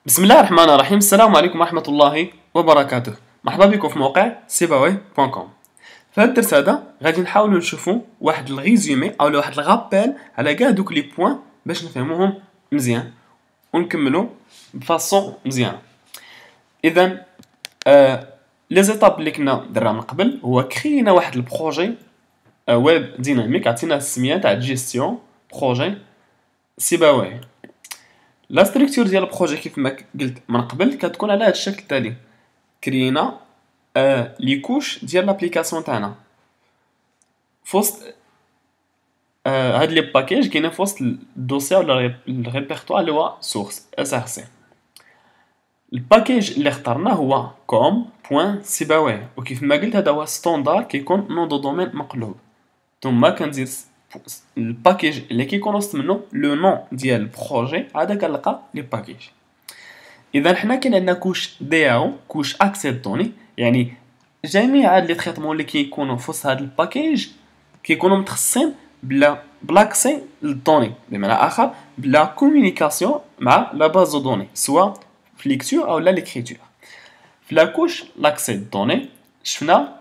بسم الله الرحمن الرحيم. السلام عليكم ورحمة الله وبركاته. مرحبا بكم في موقع sibaway.com. في هذا الدرس هذا غادي نحاولوا نشوفوا واحد الريزومي او واحد الغابيل على كاع دوك لي بوين باش نفهموهم مزيان ونكملوا بفاصون مزيانه. اذا لي زيتاب اللي كنا درنا من قبل هو كرينا واحد البروجي ويب ديناميك، عطينا السميه تاع جيستيون بروجي سيباواي. لا ستركتور ديال البروجي كيف ما قلت من قبل كتكون على هذا الشكل التالي. كرينا لي كوش ديال لابليكاسيون تاعنا فوسط هاد لي باكاج كاينين في وسط الدوسي ولا الريبرتوار اللي هو سورس SRC. الباكاج اللي اخترناه هو com.sibaway، وكيف ما قلت هذا هو ستاندار كيكون نون دو دومين مقلوب. ثم كنزيد الباكاج اللي كيكون وسط منه لو نون ديال البروجي، عاد كنلقى لي باكاج. اذا حنا كاين عندنا كوش دياو كوش اكسي دوني، يعني جميع هاد لي تريتمون اللي كيكونوا في وسط هاد الباكاج كيكونوا متخصصين بلاكسي للدوني، بمعنى اخر بلا كومونيكاسيون مع لا باز دو دوني، سواء في ليكتور او لا ليكريتور. في لا كوش لاكسي دوني شفنا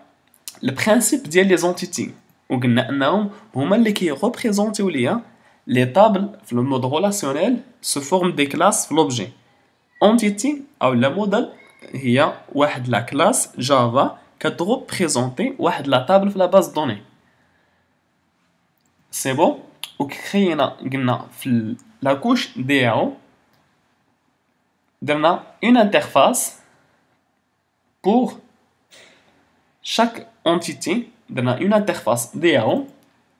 البرانسيپ ديال لي زونتيتي، وقلنا انهم هما اللي كيغوبريزونتيو ليا لي طابل في المود ريلاسيونيل سو فورم دي كلاس في لوبجي. اونتيتي او لا موديل هي واحد لا كلاس جافا كتغوبريزونتي واحد لا طابل في لا باز دوني. سي بون. وكرينا قلنا في لا كوش دياو درنا اون انترفاس pour chaque entité. درنا une interface DAO,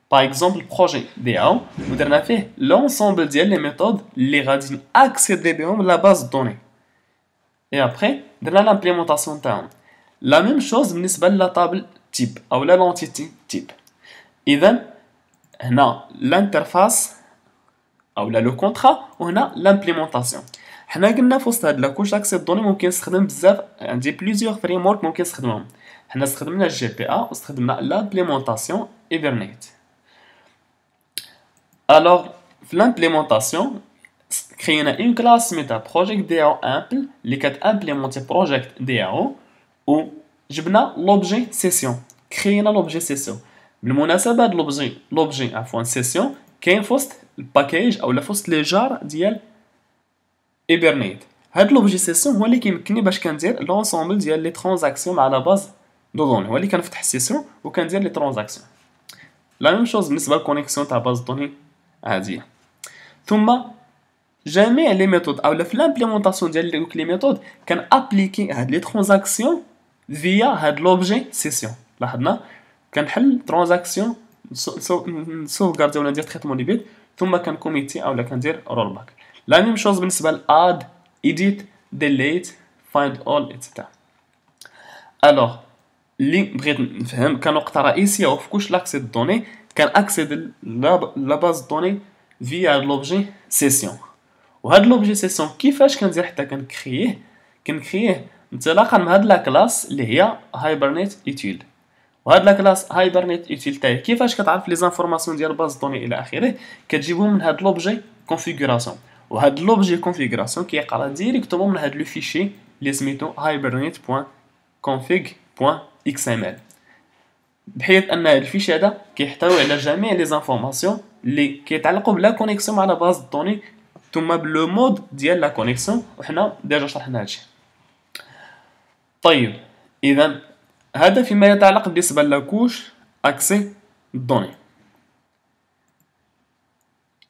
par exemple le projet DAO, ودرنا فيه l'ensemble ديال les méthodes اللي غادي accéder بهم la base de données. Et après درنا l'implémentation تاعهم. La même chose بالنسبة لا table type أو لا l'entité type. إذا هنا l'interface أو لا le contrat وهنا l'implémentation. حنا قلنا في وسط هاد لاكوش اكسي دوني ممكن نستخدم بزاف، عندي بليزيور فريم ورك ممكن نستخدمهم. حنا استخدمنا الجي بي ا واستخدمنا لامبليمونطاسيون ايبرنيت. الوغ في لامبليمونطاسيون كرينا اون كلاس سميتها بروجيكت دي او امبل اللي كتامبليمونتي بروجيكت دي او، وجبنا لوبجي سيسيون. كرينا لوبجي سيسيون. بالمناسبه هاد لوبجي عفوا سيسيون كاين في وسط الباكاج او في وسط لي جار ديال ايبرنيت. هاد لوبجي سيسيون هو اللي كيمكنني باش كندير لونسومبل ديال لي ترانزاكسيون مع لا باز دو دوني، هو اللي كنفتح السيسيون وكندير لي ترانزاكسيون. لا ميم شوز بالنسبه للكونيكسيون تاع باز دوني عاديه. ثم جميع لي ميثود او في لامبليمونطاسيون ديال دوك لي ميثود كان ابليكي هاد لي ترانزاكسيون فيا هاد لوبجي سيسيون. لاحظنا كنحل ترانزاكسيون سوفغاردي ولا ندير تريتمون لي بيت، ثم كنكوميتي او كندير رول باك. لا ميم شوز بالنسبه لاد edit delete find all etc. الوغ اللي بغيت نفهم كنقطه رئيسيه في كوش لاكسي دوني كان اكسيد لا باز دوني فيا لوبجي سيسيون. وهاد لوبجي سيسيون كيفاش كندير حتى كنكرييه انطلاقا من هاد لا كلاس اللي هي هايبرنيت ايتيل. وهاد لا كلاس هايبرنيت ايتيل تاعي كيفاش كتعرف لي زانفورماسيون ديال باز دوني الى اخره، كتجيبهم من هاد لوبجي كونفيغوراسيون. وهاد لوبجي كونفيغوراسيون كيقرا ديريكتومون من هاد لو فيشي اللي سميتو hibernate.config.xml، بحيث ان هاد الفيشي هذا كيحتوي على جميع لي زانفورماسيون اللي كيتعلقوا بلا كونيكسيون مع لا باز دوني ثم بلو مود ديال لا كونيكسيون، وحنا ديجا شرحنا هادشي. طيب اذا هذا فيما يتعلق بالنسبه لاكوش اكسي دوني.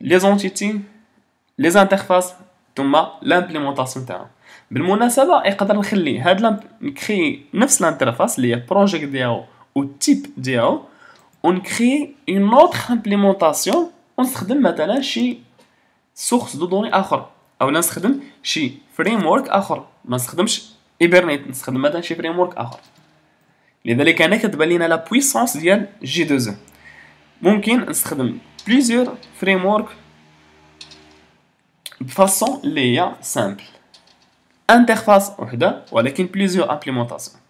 لي زونتيتي لي زانترفاس ثم لامبليمونطاسيون تاعهم. بالمناسبه يقدر نخلي نكري نفس الانترفاس اللي هي بروجيكت ديالو والتيب ديالو، ونكري اون اوتر امبليمونطاسيون ونستخدم مثلا شي سورس دو دوني اخر، او نستخدم شي فريم ورك اخر، ما نستخدمش ايبرنيت، نستخدم مثلا شي فريم ورك اخر. لذلك هنا كتبان لينا لا بويسونس ديال جي 2 ممكن نستخدم بليزيور فريم ورك بفاسون اللي هي سامبل، انترفاس وحده ولكن بليزيور امبليمونطاسيون.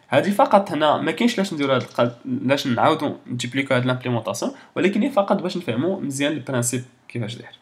هذه فقط هنا ما كاينش لاش نديرو لاش نعاودو نجيبليكو هاد لامبليمونطاسيون، ولكن هي فقط باش نفهمو مزيان البرانسيپ كيفاش داير.